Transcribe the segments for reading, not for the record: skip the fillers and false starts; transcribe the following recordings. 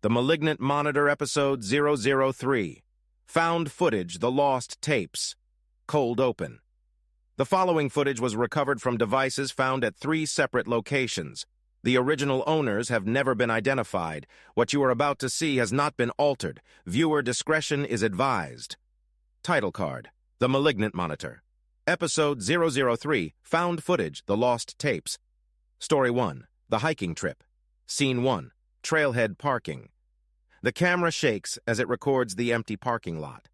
The Malignant Monitor Episode 003. Found Footage, The Lost Tapes. Cold Open. The following footage was recovered from devices found at 3 separate locations. The original owners have never been identified. What you are about to see has not been altered. Viewer discretion is advised. Title card: The Malignant Monitor. Episode 003, Found Footage, The Lost Tapes. Story 1, The Hiking Trip. Scene 1, Trailhead Parking. The camera shakes as it records the empty parking lot.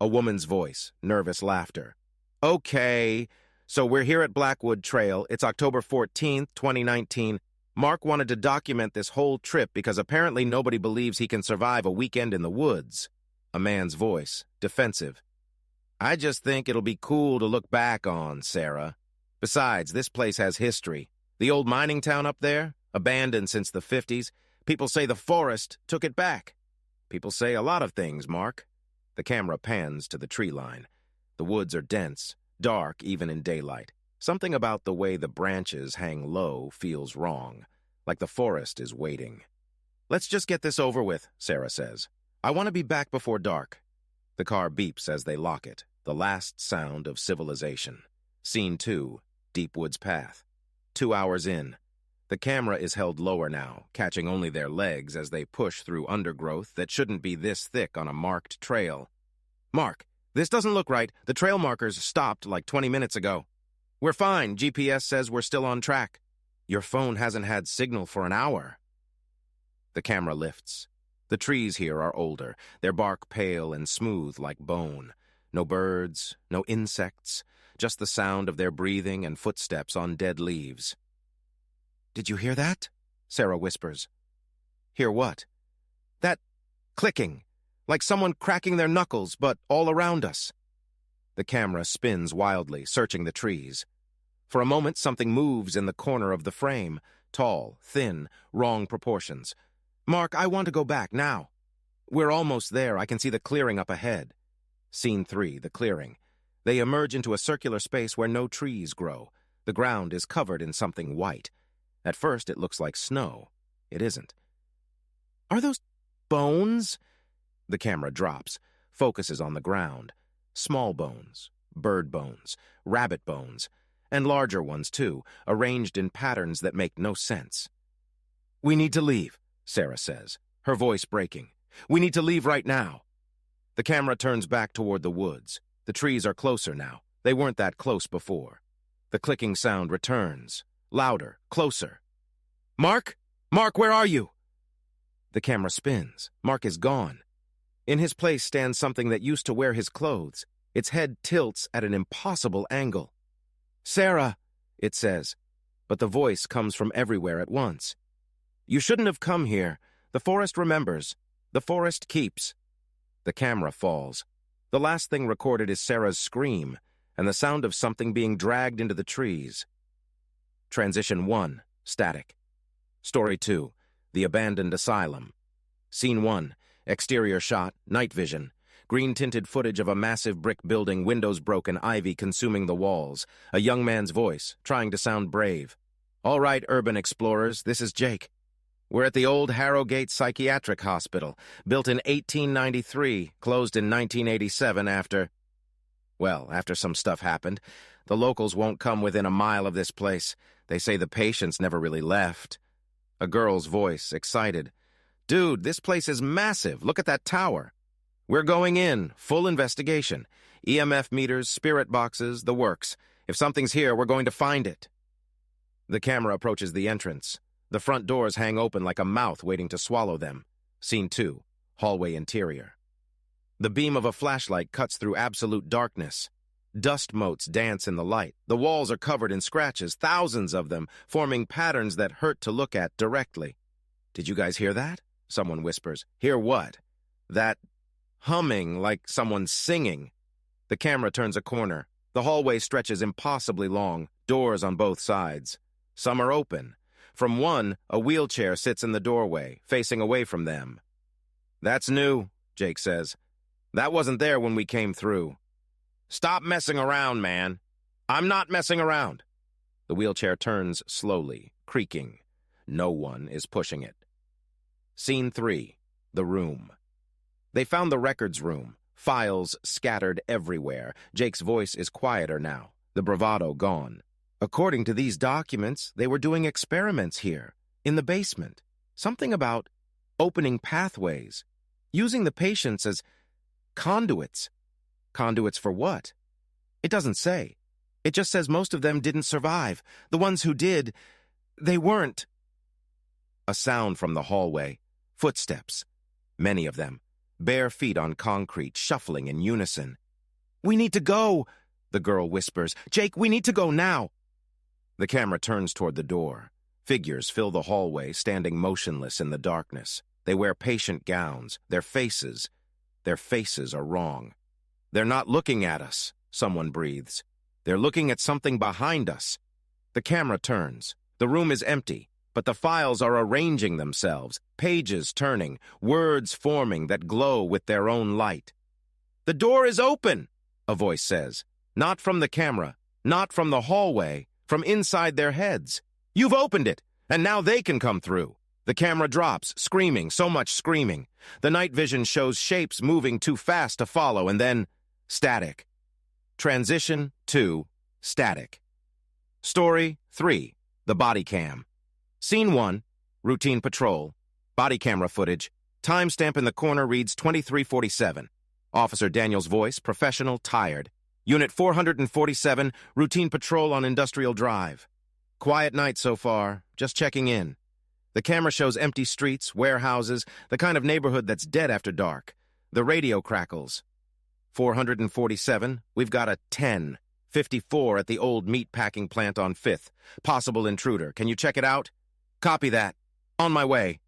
A woman's voice, nervous laughter. Okay, so we're here at Blackwood Trail. It's October 14th, 2019. Mark wanted to document this whole trip because apparently nobody believes he can survive a weekend in the woods. A man's voice, defensive. I just think it'll be cool to look back on, Sarah. Besides, this place has history. The old mining town up there, abandoned since the 50s. People say the forest took it back. People say a lot of things, Mark. The camera pans to the tree line. The woods are dense, dark even in daylight. Something about the way the branches hang low feels wrong, like the forest is waiting. Let's just get this over with, Sarah says. I want to be back before dark. The car beeps as they lock it, the last sound of civilization. Scene 2, Deep Woods Path. 2 hours in. The camera is held lower now, catching only their legs as they push through undergrowth that shouldn't be this thick on a marked trail. Mark, this doesn't look right. The trail markers stopped like 20 minutes ago. We're fine. GPS says we're still on track. Your phone hasn't had signal for an hour. The camera lifts. The trees here are older, their bark pale and smooth like bone. No birds, no insects, just the sound of their breathing and footsteps on dead leaves. Did you hear that? Sarah whispers. Hear what? That clicking, like someone cracking their knuckles, but all around us. The camera spins wildly, searching the trees. For a moment, something moves in the corner of the frame. Tall, thin, wrong proportions. Mark, I want to go back now. We're almost there. I can see the clearing up ahead. Scene 3, the clearing. They emerge into a circular space where no trees grow. The ground is covered in something white. At first, it looks like snow. It isn't. Are those bones? The camera drops, focuses on the ground. Small bones, bird bones, rabbit bones, and larger ones, too, arranged in patterns that make no sense. We need to leave, Sarah says, her voice breaking. We need to leave right now. The camera turns back toward the woods. The trees are closer now. They weren't that close before. The clicking sound returns. Louder, closer. Mark? Mark, where are you? The camera spins. Mark is gone. In his place stands something that used to wear his clothes. Its head tilts at an impossible angle. Sarah, it says, but the voice comes from everywhere at once. You shouldn't have come here. The forest remembers. The forest keeps. The camera falls. The last thing recorded is Sarah's scream and the sound of something being dragged into the trees. Transition 1, static. Story 2, The Abandoned Asylum. Scene 1, exterior shot, night vision. Green-tinted footage of a massive brick building, windows broken, ivy consuming the walls. A young man's voice, trying to sound brave. All right, urban explorers, this is Jake. We're at the old Harrogate Psychiatric Hospital, built in 1893, closed in 1987 after some stuff happened. The locals won't come within a mile of this place. They say the patients never really left. A girl's voice, excited. Dude, this place is massive. Look at that tower. We're going in, full investigation. EMF meters, spirit boxes, the works. If something's here, we're going to find it. The camera approaches the entrance. The front doors hang open like a mouth waiting to swallow them. Scene 2, hallway interior. The beam of a flashlight cuts through absolute darkness. Dust motes dance in the light. The walls are covered in scratches, thousands of them, forming patterns that hurt to look at directly. Did you guys hear that? Someone whispers. Hear what? That humming like someone's singing. The camera turns a corner. The hallway stretches impossibly long, doors on both sides. Some are open. From one, a wheelchair sits in the doorway, facing away from them. That's new, Jake says. That wasn't there when we came through. Stop messing around, man. I'm not messing around. The wheelchair turns slowly, creaking. No one is pushing it. Scene 3. The room. They found the records room, files scattered everywhere. Jake's voice is quieter now, the bravado gone. According to these documents, they were doing experiments here, in the basement. Something about opening pathways, using the patients as conduits. Conduits for what? It doesn't say. It just says most of them didn't survive. The ones who did, they weren't. A sound from the hallway. Footsteps. Many of them. Bare feet on concrete, shuffling in unison. "We need to go," the girl whispers. "Jake, we need to go now." The camera turns toward the door. Figures fill the hallway, standing motionless in the darkness. They wear patient gowns. Their faces are wrong. "They're not looking at us," someone breathes. "They're looking at something behind us." The camera turns. The room is empty, but the files are arranging themselves, pages turning, words forming that glow with their own light. "The door is open," a voice says. Not from the camera, not from the hallway, from inside their heads. "You've opened it, and now they can come through." The camera drops, screaming, so much screaming. The night vision shows shapes moving too fast to follow, and then static. Transition to static. Story 3, the body cam. Scene 1, routine patrol. Body camera footage. Timestamp in the corner reads 23:47. Officer Daniel's voice, professional, tired. Unit 447, routine patrol on Industrial Drive. Quiet night so far, just checking in. The camera shows empty streets, warehouses, the kind of neighborhood that's dead after dark. The radio crackles. 447, we've got a 10. 54 at the old meat packing plant on 5th. Possible intruder. Can you check it out? Copy that. On my way.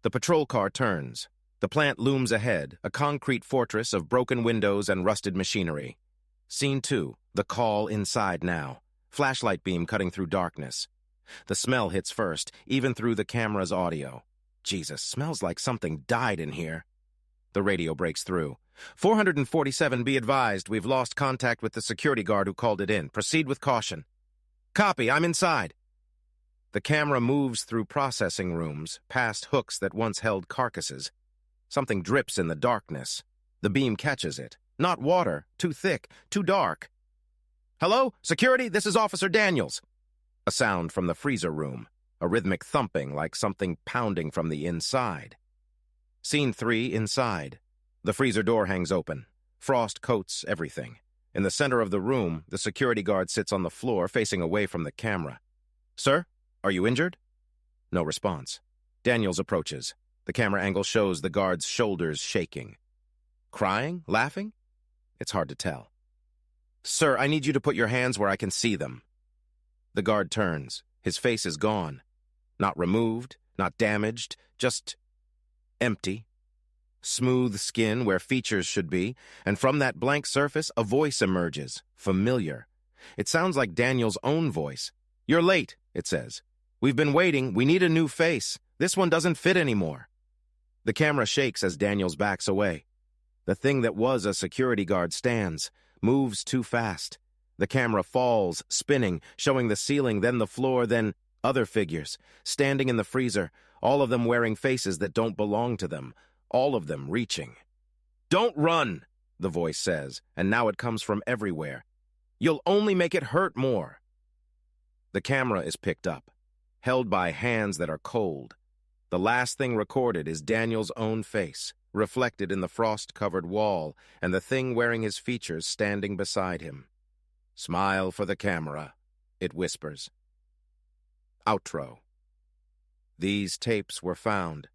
The patrol car turns. The plant looms ahead, a concrete fortress of broken windows and rusted machinery. Scene 2, the call inside now. Flashlight beam cutting through darkness. The smell hits first, even through the camera's audio. Jesus, smells like something died in here. The radio breaks through. 447, be advised, we've lost contact with the security guard who called it in. Proceed with caution. Copy, I'm inside. The camera moves through processing rooms, past hooks that once held carcasses. Something drips in the darkness. The beam catches it. Not water, too thick, too dark. "Hello? Security, this is Officer Daniels." A sound from the freezer room, a rhythmic thumping like something pounding from the inside. Scene 3, inside. The freezer door hangs open. Frost coats everything. In the center of the room, the security guard sits on the floor, facing away from the camera. "Sir, are you injured?" No response. Daniels approaches. The camera angle shows the guard's shoulders shaking. Crying? Laughing? It's hard to tell. "Sir, I need you to put your hands where I can see them." The guard turns. His face is gone. Not removed, not damaged, just empty. Smooth skin where features should be, and from that blank surface, a voice emerges, familiar. It sounds like Daniel's own voice. "You're late," it says. "We've been waiting. We need a new face. This one doesn't fit anymore." The camera shakes as Daniels backs away. The thing that was a security guard stands, moves too fast. The camera falls, spinning, showing the ceiling, then the floor, then other figures, standing in the freezer, all of them wearing faces that don't belong to them, all of them reaching. "Don't run," the voice says, and now it comes from everywhere. "You'll only make it hurt more." The camera is picked up, held by hands that are cold. The last thing recorded is Daniel's own face, reflected in the frost-covered wall, and the thing wearing his features standing beside him. "Smile for the camera," it whispers. Outro. These tapes were found